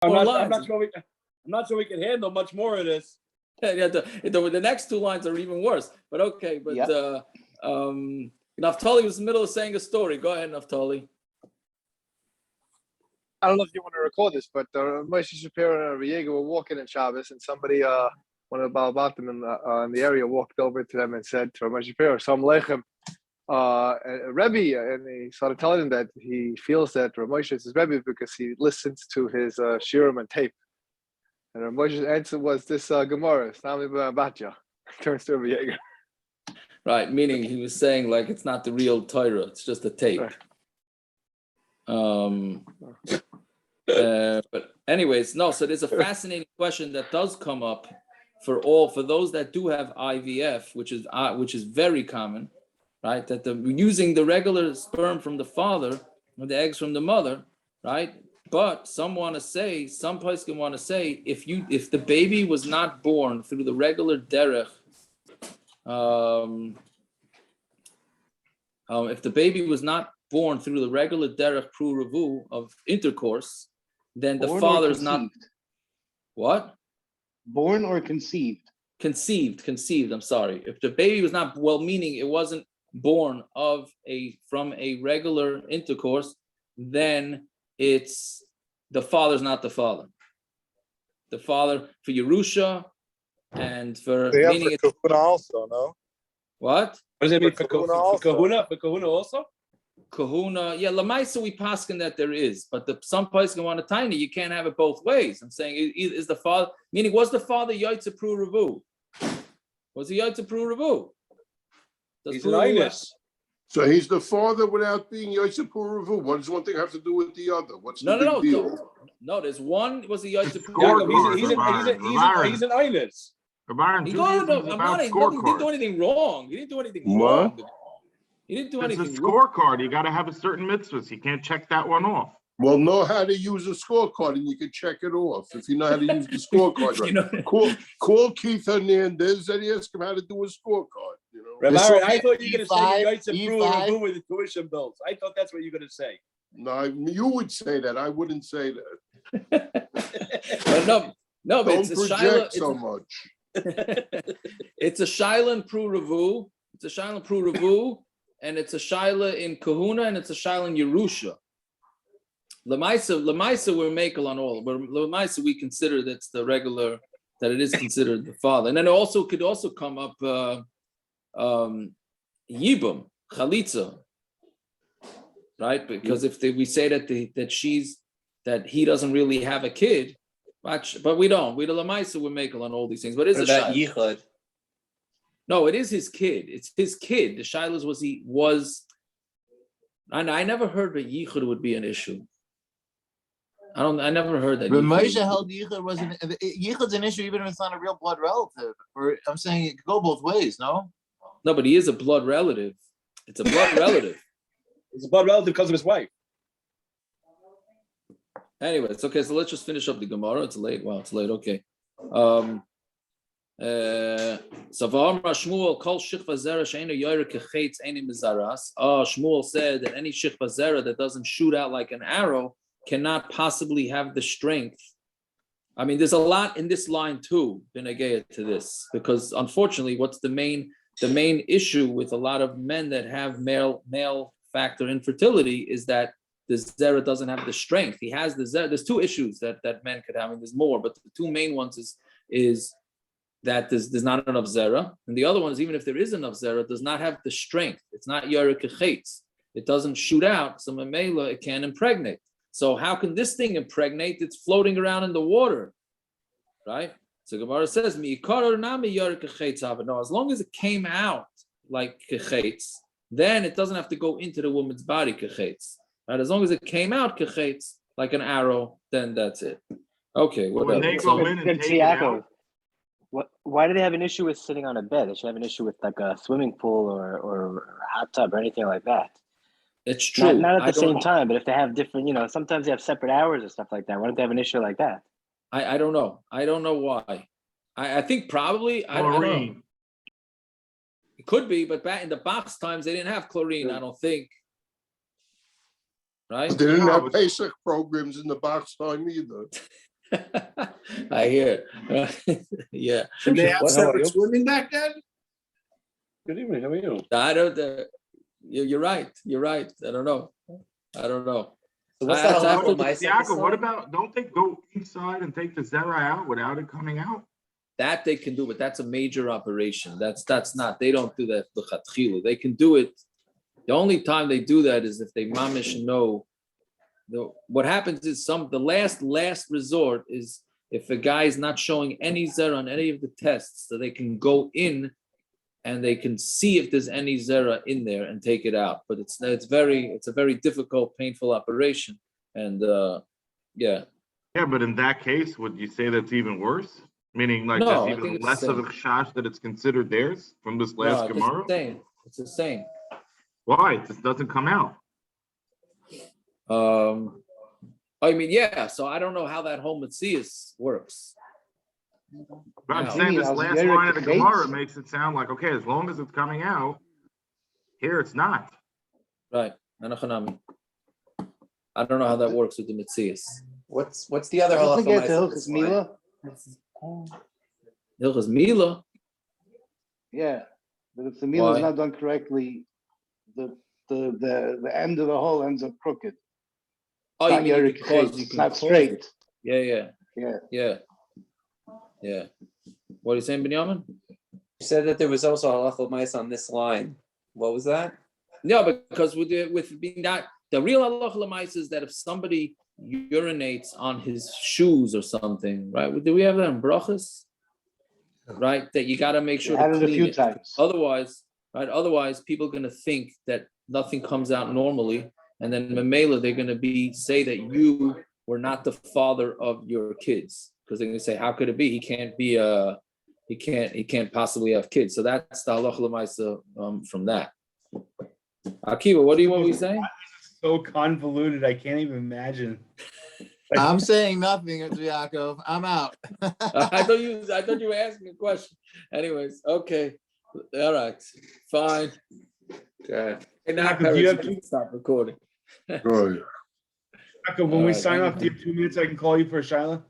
I'm not sure we can handle much more of this. Yeah, the next two lines are even worse. But okay, but Naftali was in the middle of saying a story. Go ahead, Naftali. I don't know if you want to record this, but Moshe Shapiro and Riega were walking in Shabbos, and somebody, one of the Balabatim in the area, walked over to them and said to Moshe Shapiro, "Shalom Aleichem, Rebbi," and he started telling him that he feels that Moshe is his Rebbi because he listens to his shiurim on tape. And Moshe's answer was this Gemara, "Stami b'Batya." Turns to Riega. Right, meaning he was saying like it's not the real Torah; it's just a tape. Right. But anyways, no. So there's a fascinating question that does come up for those that do have IVF, which is very common, right? That using the regular sperm from the father or the eggs from the mother, right? But some poskim want to say if the baby was not born through the regular derech, if the baby was not born through the regular derech pru revu of intercourse, then the father is not what? Born or conceived? Conceived. I'm sorry. If the baby was not meaning it wasn't born from a regular intercourse, then it's the father's not the father. The father for Yerusha and for meaning it's Kahuna also, no? What? What does it mean for Kahuna? For Kahuna also? Kahuna, yeah, Lamaisa we paskin that there is, but some paskin want a tiny. You can't have it both ways. I'm saying is the father meaning was the father Yaitza Pru Revu? Was he Yaitza Pru Revu? He's an Inus. So he's the father without being Yaitza Pru Revu. What does one thing have to do with the other? What's the big deal? No, there's one was a Yaitza Pru. He's an Inus. He didn't do anything wrong. He didn't do anything wrong. He didn't do anything. It's a scorecard. You got to have a certain mitzvahs. You can't check that one off. Well, know how to use a scorecard and you can check it off if you know how to use the scorecard. Right? Call Keith Hernandez and ask him how to do a scorecard. Rabbi, I thought you were going to say you guys approve with the tuition bills. I thought that's what you were going to say. No, you would say that. I wouldn't say that. But don't it's a project so much. It's a shaila in Pru Revu. It's a shaila in Pru Revu, and it's a shaila in Kahuna, and it's a shaila in Yerusha. Lamaisa, we're makel on all. But Lamaisa, we consider that's the regular, that it is considered the father. And then it could also come up Yibum, Chalitza, right? Because if we say that he doesn't really have a kid, but we don't. We the Lamaisa, we're makel on all these things. But it's about Yichud. No, it is his kid. It's his kid. The shilas was. I never heard that yichud would be an issue. I never heard that. But Moshe held yichud's an issue even if it's not a real blood relative. Or I'm saying it could go both ways. No, but he is a blood relative. It's a blood relative. It's a blood relative because of his wife. Anyway, it's okay. So let's just finish up the Gemara. It's late. Wow, it's late. Okay. Shmuel called Shechva Zera she'eino yoyer kechetz eini mizaras. Shmuel said that any Shechva Zera that doesn't shoot out like an arrow cannot possibly have the strength. I mean, there's a lot in this line too, B'negea to this, because unfortunately, what's the main issue with a lot of men that have male factor infertility is that the Zera doesn't have the strength. He has the Zera. There's two issues that men could have. I mean, there's more, but the two main ones is that there's not enough Zera. And the other one is even if there is enough Zera, it does not have the strength. It's not Yoreh Kechetz. It doesn't shoot out. So Mamela, it can impregnate. So how can this thing impregnate? It's floating around in the water, right? So Gemara says, no, as long as it came out like Kechetz, then it doesn't have to go into the woman's body, Kechetz. Right? As long as it came out Kechetz, like an arrow, then that's it. Okay, whatever. Why do they have an issue with sitting on a bed? They should have an issue with like a swimming pool or a hot tub or anything like that. It's true. Not at the same time, but if they have different, sometimes they have separate hours or stuff like that. Why don't they have an issue like that? I don't know. I don't know why. I think probably, I don't know. It could be, but back in the box times, they didn't have chlorine, I don't think. Right? They didn't have Pesach programs in the box time either. I hear. Yeah. Did they have How are separate you? swimming back then? Good evening. How are you? I don't. You're right. You're right. I don't know. So what's I- that I- halacha of Yaakov, what Maisa? about, don't they go inside and take the zera out without it coming out? That they can do, but that's a major operation. That's not. They don't do that l'chatchila. They can do it. The only time they do that is if they mamish know. What happens is the last resort is if a guy is not showing any zera on any of the tests, so they can go in and they can see if there's any zera in there and take it out. But it's a very difficult, painful operation. And yeah. Yeah, but in that case, would you say that's even worse? Meaning like No, I that's think even it's less the of a chash that it's considered theirs from this last No, Gemara? it's the same. Why? It just doesn't come out. I mean, yeah. So I don't know how that whole Matthias works. But I'm No. saying this As last derech line of the hates- Gemara makes it sound like, okay, as long as it's coming out, here it's not. Right. Anachanami. I don't know how that works with the Matthias. What's the other Don't halacha forget Maisa the of Hilchas this line? Mila. Hilchas Mila. Yeah, but if the Mila Why? is not done correctly, the end of the hole ends up crooked. Oh, Not you mean you derech can cause, hates, you it's can not cause straight. it. Yeah. What are you saying, Binyamin? You said that there was also halacha Maisa on this line. What was that? No, because with being that the real halacha l'maisa is that if somebody urinates on his shoes or something, right? Do we have that in brachas? Right, that you got to make sure Had to it a clean few it. times. Otherwise, people are going to think that nothing comes out normally, and then memela they're going to say that you were not the father of your kids because they're going to say, how could it be? He can't possibly have kids. So that's the halacha l'maisa from that. Akiva, what were you saying? So convoluted. I can't even imagine. I'm saying nothing, Yaakov. I'm out. I thought you were asking a question. Anyways, okay. All right. Fine. Okay. And now Yaakov, do you have Paris, you can stop recording. Right. Yaakov, when All we right, sign I off, do you have 2 minutes? I can call you for a Shiloh.